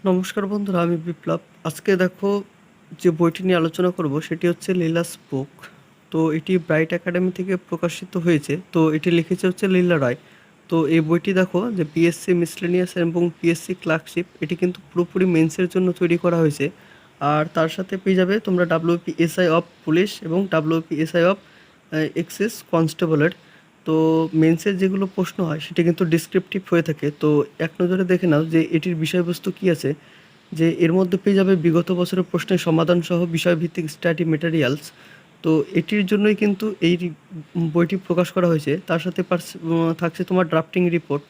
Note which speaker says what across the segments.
Speaker 1: নমস্কার বন্ধুরা, আমি বিপ্লব। আজকে দেখো, যে বইটি নিয়ে আলোচনা করব সেটি হচ্ছে লীলাস বুক। তো এটি ব্রাইট একাডেমি থেকে প্রকাশিত হয়েছে। তো এটি লিখেছে হচ্ছে লীলা রায়। তো এই বইটি দেখো যে পিএসসি মিসলেনিয়াস এবং পিএসসি ক্লার্কশিপ এটি কিন্তু পুরোপুরি মেন্সের জন্য তৈরি করা হয়েছে। আর তার সাথে পেয়ে যাবে তোমরা ডাব্লিউপিএসআই অফ পুলিশ এবং ডাব্লিউপিএসআই অফ এক্সেস কনস্টেবলের। তো মেন্সের যেগুলো প্রশ্ন হয় সেটা কিন্তু ডিসক্রিপটিভ হয়ে থাকে। তো এক নজরে দেখে নাও যে এটির বিষয়বস্তু কী আছে। যে এর মধ্যে পেয়ে যাবে বিগত বছরের প্রশ্নের সমাধান সহ বিষয়ভিত্তিক স্টাডি মেটেরিয়ালস। তো এটির জন্যই কিন্তু এই বইটি প্রকাশ করা হয়েছে। তার সাথে থাকছে তোমার drafting report,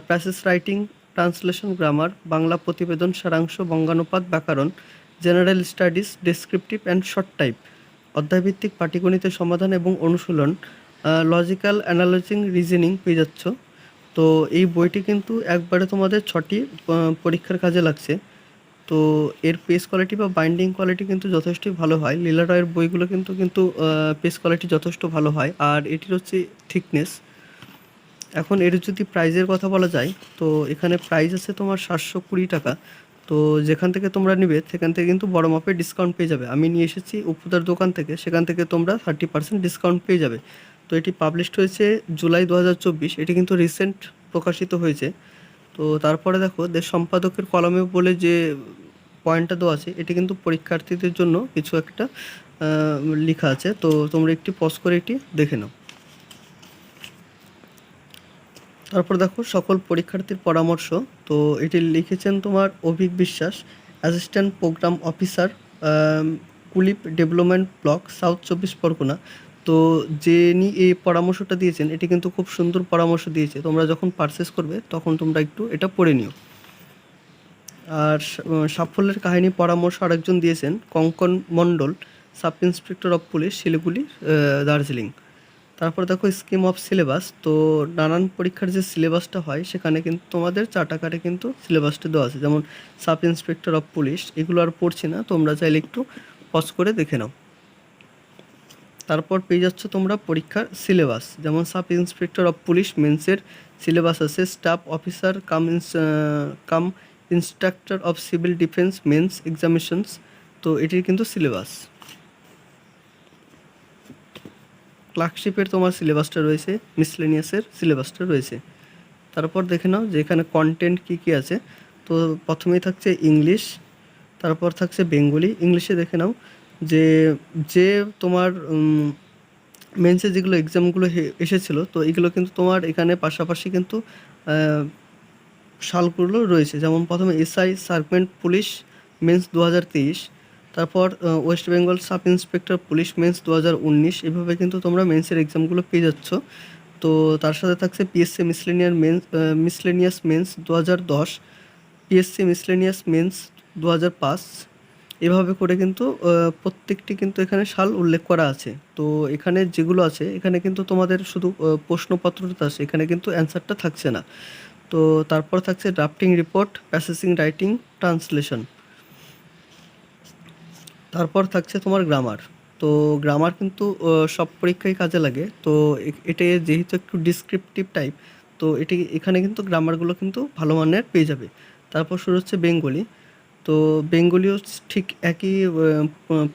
Speaker 1: passage writing, translation, grammar, Bangla প্রতিবেদন, সারাংশ, বঙ্গানুপাত, ব্যাকরণ, general studies, descriptive and short type, অধ্যায়ভিত্তিক পাটিগণিতের সমাধান এবং অনুশীলন, লজিক্যাল অ্যানালাইজিং রিজনিং পেয়ে যাচ্ছ। তো এই বইটি কিন্তু একবারে তোমাদের 6টি পরীক্ষার কাজে লাগছে। তো এর পেজ কোয়ালিটি বা বাইন্ডিং কোয়ালিটি কিন্তু যথেষ্টই ভালো হয়। লীলা রয়ের বইগুলো কিন্তু কিন্তু পেজ কোয়ালিটি যথেষ্ট ভালো হয়। আর এটির হচ্ছে থিকনেস। এখন এর যদি প্রাইজের কথা বলা যায়, তো এখানে প্রাইস আছে তোমার 720 টাকা। তো যেখান থেকে তোমরা নিবে সেখান থেকে কিন্তু বড় মাপের ডিসকাউন্ট পেয়ে যাবে। আমি নিয়ে এসেছি উপদার দোকান থেকে, সেখান থেকে তোমরা 30% ডিসকাউন্ট পেয়ে যাবে। তো এটি পাবলিশড হয়েছে জুলাই 2024। এটি কিন্তু রিসেন্ট প্রকাশিত হয়েছে। তো তারপরে দেখো, দেশ সম্পাদকের কলমে বলে যে পয়েন্টটা দেওয়া আছে, এটি কিন্তু পরীক্ষার্থীদের জন্য কিছু একটা লেখা আছে। তো তোমরা একটি পজ করে এটি দেখে নাও। তারপর দেখো সকল পরীক্ষার্থীর পরামর্শ। তো এটি লিখেছেন তোমার Avik Biswas, assistant programme officer, Kulpi development block, south 24 Pargana. তো যিনি এই পরামর্শটা দিয়েছেন এটি কিন্তু খুব সুন্দর পরামর্শ দিয়েছে। তোমরা যখন পারচেস করবে তখন তোমরা একটু এটা পড়ে নিও। আর সাফল্যের কাহিনী পরামর্শ আরেকজন দিয়েছেন Kankan Mondal, sub inspector of police, Siliguri, Darjeeling. তারপর দেখো স্কিম অফ সিলেবাস। তো নানান পরীক্ষার যে সিলেবাসটা হয় সেখানে কিন্তু তোমাদের 4 আকারে কিন্তু সিলেবাসটা দেওয়া আছে। যেমন সাব ইন্সপেক্টর অফ পুলিশ, এগুলো আর পড়ছি না, তোমরা চাইলে একটু পজ করে দেখে নাও। তারপর পেয়ে যাচ্ছ তোমরা পরীক্ষার সিলেবাস। যেমন সাব ইন্সপেক্টর অফ পুলিশ মেন্সের সিলেবাস আছে staff officer cum instructor of civil defence mains examinations. তো এটির কিন্তু সিলেবাস। ক্লার্কশিপের তোমার সিলেবাসটা রয়েছে, মিসলেনিয়াসের সিলেবাসটা রয়েছে। তারপর দেখে নাও যে এখানে কন্টেন্ট কী কী আছে। তো প্রথমেই থাকছে ইংলিশ, তারপর থাকছে বেঙ্গলি। ইংলিশে দেখে নাও যে যে তোমার মেন্সে যেগুলো এক্সামগুলো এসেছিলো, তো এগুলো কিন্তু তোমার এখানে পাশাপাশি কিন্তু সালগুলো রয়েছে। যেমন প্রথমে এসআই সার্জেন্ট পুলিশ মেন্স 2023, তারপর West Bengal sub inspector police mains 2019। এভাবে কিন্তু তোমরা মেন্সের এক্সামগুলো পেয়ে যাচ্ছ। তো তার সাথে থাকছে PSC miscellaneous men's 2010, PSC miscellaneous men's 2005। এভাবে করে কিন্তু প্রত্যেকটি কিন্তু এখানে সাল উল্লেখ করা আছে। তো এখানে যেগুলো আছে এখানে কিন্তু তোমাদের শুধু প্রশ্নপত্রটা আছে, এখানে কিন্তু অ্যান্সারটা থাকছে না। তো তারপর থাকছে ড্রাফটিং রিপোর্ট, প্যাসেজিং রাইটিং, ট্রান্সলেশন। তারপর থাকছে তোমার গ্রামার। তো গ্রামার কিন্তু সব পরীক্ষায় কাজে লাগে। তো এটা যেহেতু একটু ডিসক্রিপটিভ টাইপ, তো এটি এখানে কিন্তু গ্রামারগুলো কিন্তু ভালো মানের পেয়ে যাবে। তারপর শুরু হচ্ছে বেঙ্গলি। তো বেঙ্গলিও ঠিক একই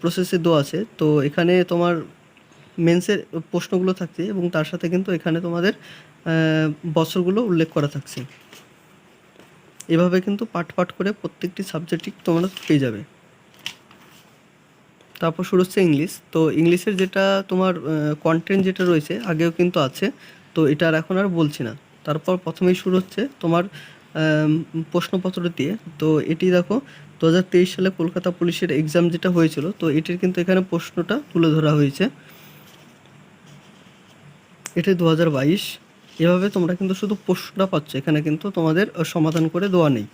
Speaker 1: প্রসেসে দেওয়া আছে। তো এখানে তোমার মেন্সের প্রশ্নগুলো থাকছে এবং তার সাথে কিন্তু এখানে তোমাদের বছরগুলো উল্লেখ করা থাকছে। এভাবে কিন্তু পাঠ পাঠ করে প্রত্যেকটি সাবজেক্টই তোমরা পেয়ে যাবে। তারপর শুরু হচ্ছে ইংলিশ। তো ইংলিশের যেটা তোমার কন্টেন্ট যেটা রয়েছে আগেও কিন্তু আছে, তো এটা আর এখন আর বলছি না। তারপর প্রথমেই শুরু হচ্ছে তোমার প্রশ্নপত্র দিয়ে। তো এটি দেখো 2023 সালে কলকাতা পুলিশের এক্সাম যেটা হয়েছিল, তো এটির কিন্তু এখানে প্রশ্নটা তুলে ধরা হয়েছে। এটি 2022। এভাবে তোমরা কিন্তু শুধু প্রশ্নটা পাচ্ছ, এখানে কিন্তু তোমাদের সমাধান করে দেওয়া নেই।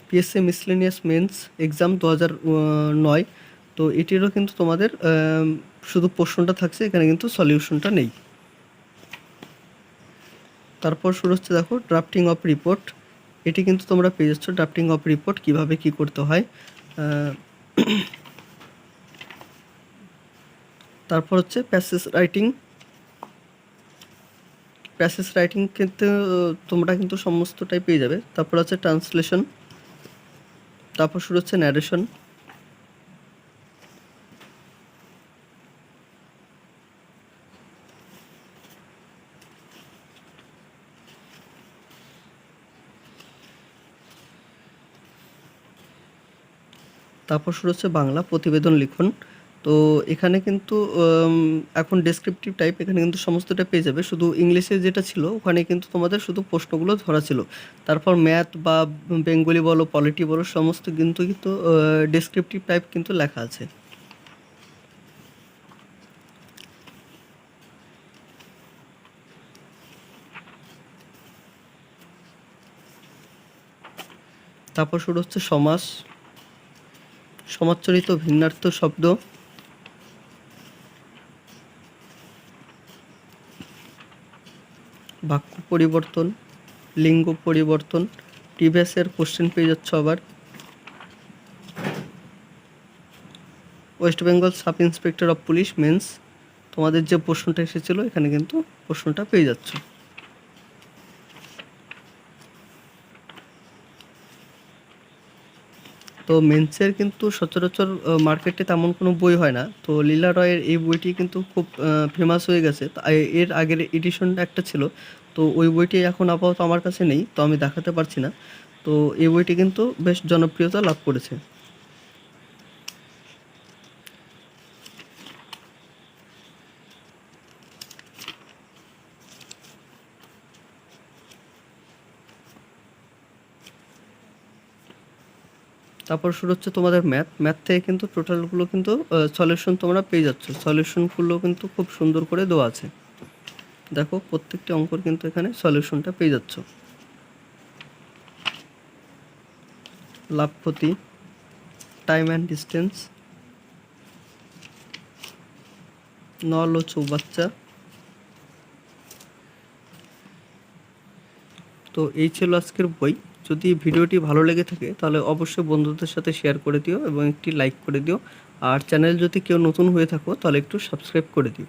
Speaker 1: PSC miscellaneous men's exam 2009। তো এটিরও কিন্তু তোমাদের শুধু প্রশ্নটা থাকছে, এখানে কিন্তু সলিউশনটা নেই। তারপর শুরু হচ্ছে দেখো ড্রাফটিং অফ রিপোর্ট। এটি কিন্তু তোমরা পেয়ে যাচ্ছ ড্রাফটিং অফ রিপোর্ট কীভাবে কী করতে হয়। তারপর হচ্ছে প্যাসেজ রাইটিং, প্যাসেজ রাইটিং কিন্তু তোমরা কিন্তু সমস্তটাই পেয়ে যাবে। তারপর আছে ট্রান্সলেশন, তারপর শুরু হচ্ছে ন্যারেশন, তারপর শুরু হচ্ছে বাংলা প্রতিবেদন লিখন। তো এখানে কিন্তু এখন ডেসক্রিপটিভ টাইপ, এখানে কিন্তু সমস্তটা পেয়ে যাবে। শুধু ইংলিশে যেটা ছিল ওখানে কিন্তু তোমাদের শুধু প্রশ্নগুলো ধরা ছিল। তারপর ম্যাথ বা বেঙ্গলি বলো, পলিটি বলো, সমস্ত কিন্তু কিন্তু ডেসক্রিপটিভ টাইপ কিন্তু লেখা আছে। তারপর শুরু হচ্ছে সমাস, সমাজচরিত ভিন্নার্থ শব্দ, বাক্য পরিবর্তন, লিঙ্গ পরিবর্তন, প্রিভিয়াসের কোশ্চেন পেয়ে যাচ্ছ আবার। West Bengal sub inspector of police mains, তোমাদের যে প্রশ্নটা এসেছিলো এখানে কিন্তু প্রশ্নটা পেয়ে যাচ্ছ। তো মেন্সের কিন্তু সচরাচর মার্কেটে তেমন কোনো বই হয় না। তো লীলা রয়ের এই বইটি কিন্তু খুব ফেমাস হয়ে গেছে। তো এর আগের এডিশনটা একটা ছিল, তো ওই বইটি এখন আপাতত আমার কাছে নেই, তো আমি দেখাতে পারছি না। তো এই বইটি কিন্তু বেশ জনপ্রিয়তা লাভ করেছে। তারপর শুরু হচ্ছে তোমাদের ম্যাথ। ম্যাথ থেকে কিন্তু টোটালগুলো কিন্তু সলিউশন তোমরা পেয়ে যাচ্ছ। সলিউশনগুলো কিন্তু খুব সুন্দর করে দেওয়া আছে। দেখো প্রত্যেকটি অঙ্কর কিন্তু এখানে সলিউশনটা পেয়ে যাচ্ছ। লাভ ক্ষতি, টাইম অ্যান্ড ডিস্টেন্স, নল ও চৌবাচ্চা। তো এই ছিল আজকের বই। যদি ভিডিওটি ভালো লেগে থাকে তাহলে অবশ্যই বন্ধুদের সাথে শেয়ার করে দিও এবং একটি লাইক করে দিও। আর চ্যানেল যদি কেউ নতুন হয়ে থাকো তাহলে একটু সাবস্ক্রাইব করে দিও।